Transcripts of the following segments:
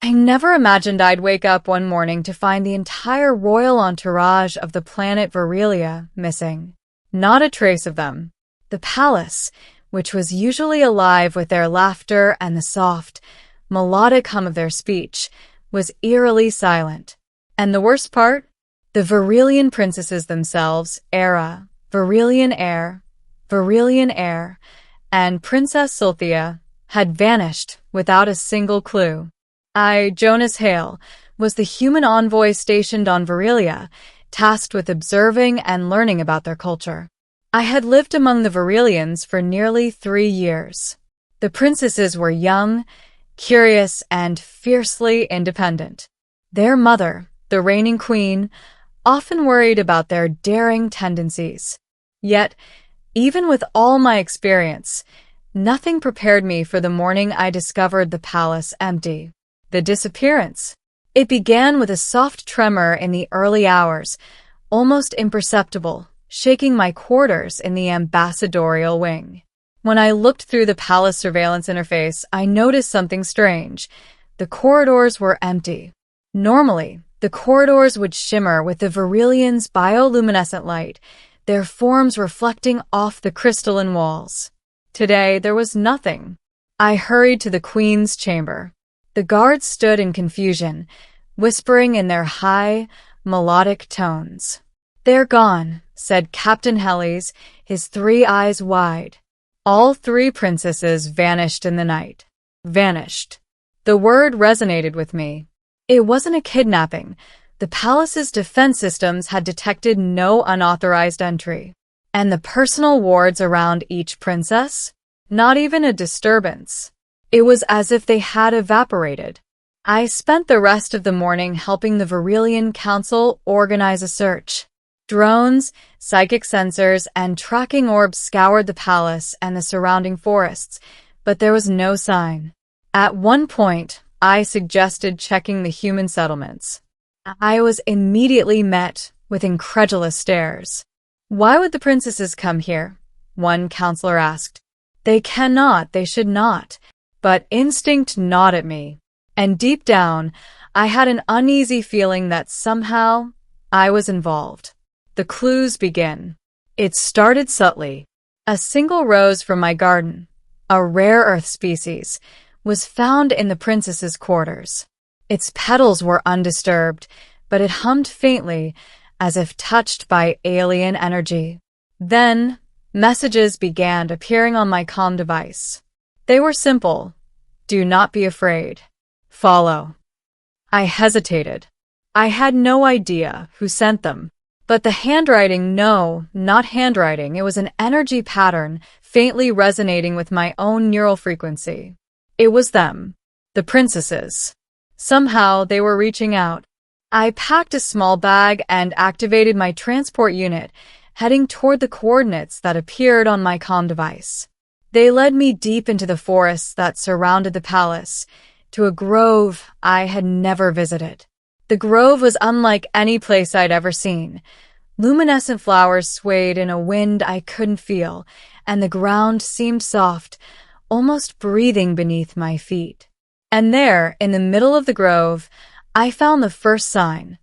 I never imagined I'd wake up one morning to find the entire royal entourage of the planet Virelia missing. Not a trace of them. The palace, which was usually alive with their laughter and the soft, melodic hum of their speech, was eerily silent. And the worst part? The Virelian princesses themselves, Virelian heir, and Princess Sulthea, had vanished without a single clue. I, Jonas Hale, was the human envoy stationed on Virelia, tasked with observing and learning about their culture. I had lived among the Virelians for nearly 3 years. The princesses were young, curious, and fiercely independent. Their mother, the reigning queen, often worried about their daring tendencies. Yet, even with all my experience, nothing prepared me for the morning I discovered the palace empty. The disappearance. It began with a soft tremor in the early hours, almost imperceptible, shaking my quarters in the ambassadorial wing. When I looked through the palace surveillance interface, I noticed something strange. The corridors were empty. Normally, the corridors would shimmer with the Virelians' bioluminescent light, their forms reflecting off the crystalline walls. Today, there was nothing. I hurried to the Queen's chamber. The guards stood in confusion, whispering in their high, melodic tones. "They're gone," said Captain Helles, his 3 eyes wide. All 3 princesses vanished in the night. Vanished. The word resonated with me. It wasn't a kidnapping. The palace's defense systems had detected no unauthorized entry. And the personal wards around each princess? Not even a disturbance. It was as if they had evaporated. I spent the rest of the morning helping the Virelian Council organize a search. Drones, psychic sensors, and tracking orbs scoured the palace and the surrounding forests, but there was no sign. At one point, I suggested checking the human settlements. I was immediately met with incredulous stares. "Why would the princesses come here?" one counselor asked. "They cannot, they should not." But instinct gnawed at me, and deep down, I had an uneasy feeling that somehow I was involved. The clues begin. It started subtly. A single rose from my garden, a rare earth species, was found in the princess's quarters. Its petals were undisturbed, but it hummed faintly, as if touched by alien energy. Then, messages began appearing on my comm device. They were simple. "Do not be afraid. Follow." I hesitated. I had no idea who sent them. But the handwriting, no, not handwriting, it was an energy pattern faintly resonating with my own neural frequency. It was them, the princesses. Somehow they were reaching out. I packed a small bag and activated my transport unit, heading toward the coordinates that appeared on my comm device. They led me deep into the forests that surrounded the palace, to a grove I had never visited. The grove was unlike any place I'd ever seen. Luminescent flowers swayed in a wind I couldn't feel, and the ground seemed soft, almost breathing beneath my feet. And there, in the middle of the grove, I found the first sign,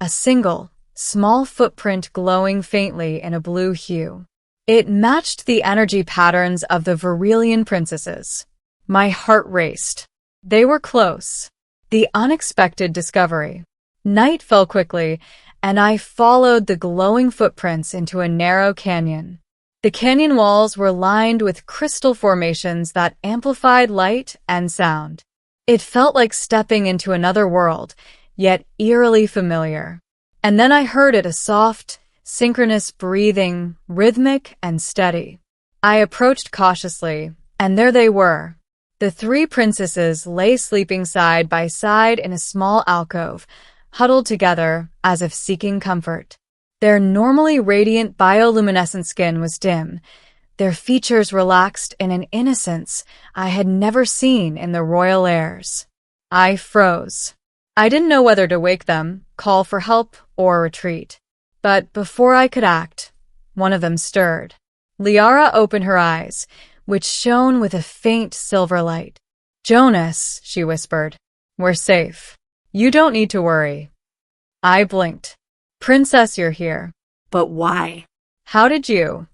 a single, small footprint glowing faintly in a blue hue. It matched the energy patterns of the Virelian princesses. My heart raced. They were close. The unexpected discovery. Night fell quickly, and I followed the glowing footprints into a narrow canyon. The canyon walls were lined with crystal formations that amplified light and sound. It felt like stepping into another world, yet eerily familiar. And then I heard it, a soft, synchronous breathing, rhythmic and steady. I approached cautiously, and there they were. The 3 princesses lay sleeping side by side in a small alcove, huddled together as if seeking comfort. Their normally radiant bioluminescent skin was dim, their features relaxed in an innocence I had never seen in the royal heirs. I froze. I didn't know whether to wake them, call for help, or retreat. But before I could act, one of them stirred. Liara opened her eyes, which shone with a faint silver light. "Jonas," she whispered, we're safe. You don't need to worry. I blinked. Princess, you're here. But why? How did you?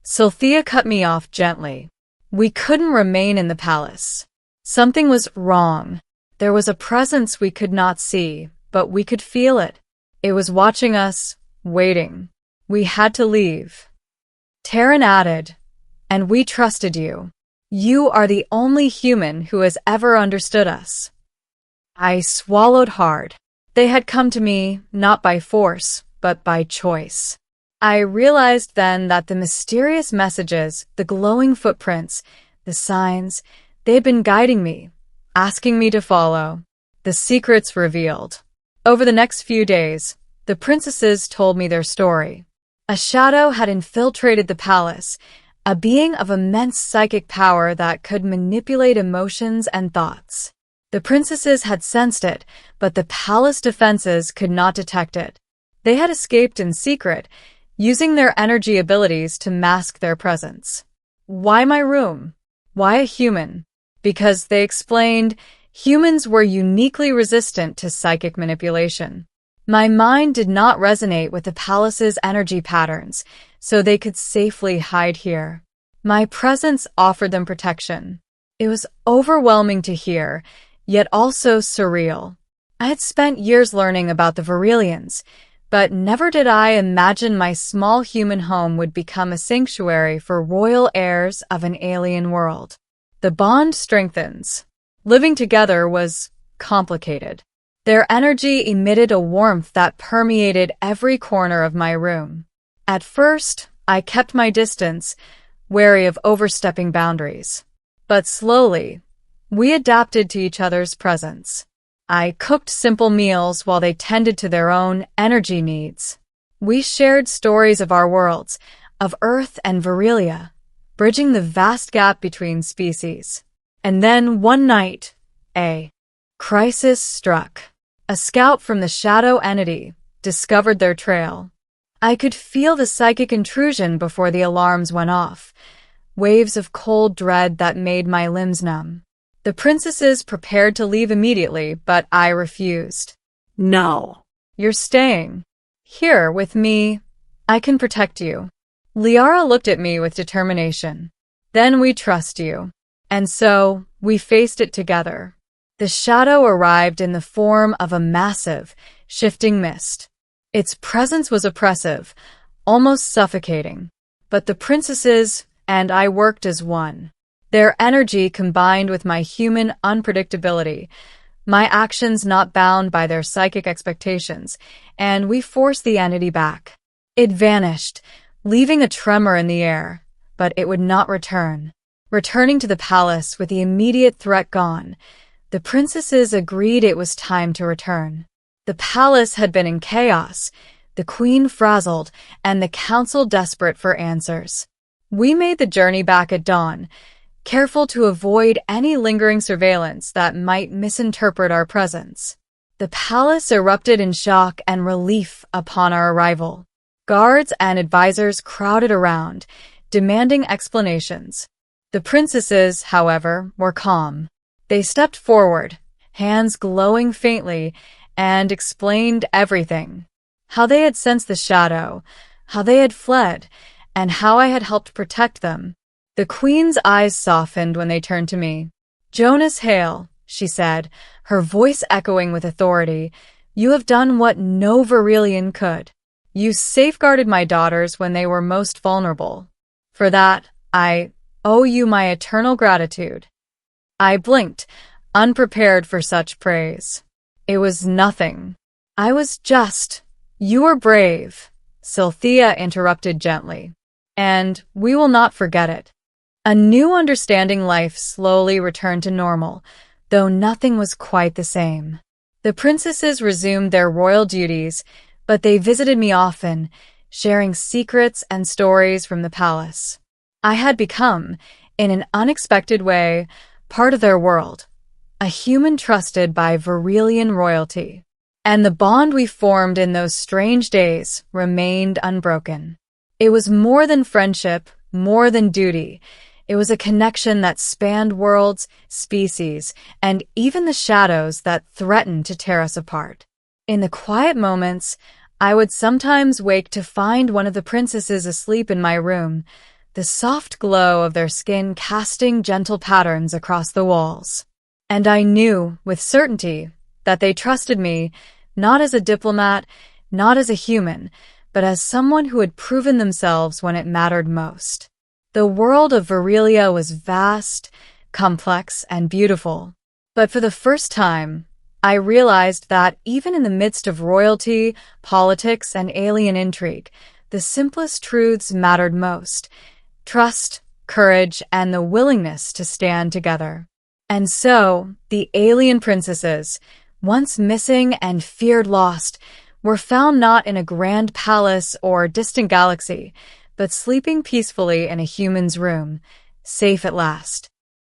Cynthia cut me off gently. We couldn't remain in the palace. Something was wrong. There was a presence we could not see, but we could feel it. It was watching us, waiting. We had to leave. Taryn added, and we trusted you. You are the only human who has ever understood us. I swallowed hard. They had come to me not by force, but by choice. I realized then that the mysterious messages, the glowing footprints, the signs, they had been guiding me, asking me to follow. The secrets revealed. Over the next few days, the princesses told me their story. A shadow had infiltrated the palace, a being of immense psychic power that could manipulate emotions and thoughts. The princesses had sensed it, but the palace defenses could not detect it. They had escaped in secret, using their energy abilities to mask their presence. Why my room? Why a human? Because, they explained, humans were uniquely resistant to psychic manipulation. My mind did not resonate with the palace's energy patterns, so they could safely hide here. My presence offered them protection. It was overwhelming to hear, yet also surreal. I had spent years learning about the Virelians, but never did I imagine my small human home would become a sanctuary for royal heirs of an alien world. The bond strengthens. Living together was complicated. Their energy emitted a warmth that permeated every corner of my room. At first, I kept my distance, wary of overstepping boundaries. But slowly, we adapted to each other's presence. I cooked simple meals while they tended to their own energy needs. We shared stories of our worlds, of Earth and Virelia, bridging the vast gap between species. And then one night, a crisis struck. A scout from the shadow entity discovered their trail. I could feel the psychic intrusion before the alarms went off, waves of cold dread that made my limbs numb. The princesses prepared to leave immediately, but I refused. No. You're staying. Here, with me. I can protect you. Liara looked at me with determination. Then we trust you. And so, we faced it together. The shadow arrived in the form of a massive, shifting mist. Its presence was oppressive, almost suffocating. But the princesses and I worked as one. Their energy combined with my human unpredictability, my actions not bound by their psychic expectations, and we forced the entity back. It vanished, leaving a tremor in the air, but it would not return. Returning to the palace with the immediate threat gone, the princesses agreed it was time to return. The palace had been in chaos, the queen frazzled, and the council desperate for answers. We made the journey back at dawn, careful to avoid any lingering surveillance that might misinterpret our presence. The palace erupted in shock and relief upon our arrival. Guards and advisors crowded around, demanding explanations. The princesses, however, were calm. They stepped forward, hands glowing faintly, and explained everything. How they had sensed the shadow, how they had fled, and how I had helped protect them. The queen's eyes softened when they turned to me. Jonas Hale, she said, her voice echoing with authority, you have done what no Virelian could. You safeguarded my daughters when they were most vulnerable. For that, I owe you my eternal gratitude. I blinked, unprepared for such praise. It was nothing. I was just. You were brave, Cynthia interrupted gently. And we will not forget it. A new understanding life slowly returned to normal, though nothing was quite the same. The princesses resumed their royal duties, but they visited me often, sharing secrets and stories from the palace. I had become, in an unexpected way, part of their world, a human trusted by Virelian royalty. And the bond we formed in those strange days remained unbroken. It was more than friendship, more than duty. It was a connection that spanned worlds, species, and even the shadows that threatened to tear us apart. In the quiet moments, I would sometimes wake to find one of the princesses asleep in my room, the soft glow of their skin casting gentle patterns across the walls. And I knew, with certainty, that they trusted me, not as a diplomat, not as a human, but as someone who had proven themselves when it mattered most. The world of Virilia was vast, complex, and beautiful. But for the first time, I realized that even in the midst of royalty, politics, and alien intrigue, the simplest truths mattered most: trust, courage, and the willingness to stand together. And so, the alien princesses, once missing and feared lost, were found not in a grand palace or distant galaxy, but sleeping peacefully in a human's room, safe at last.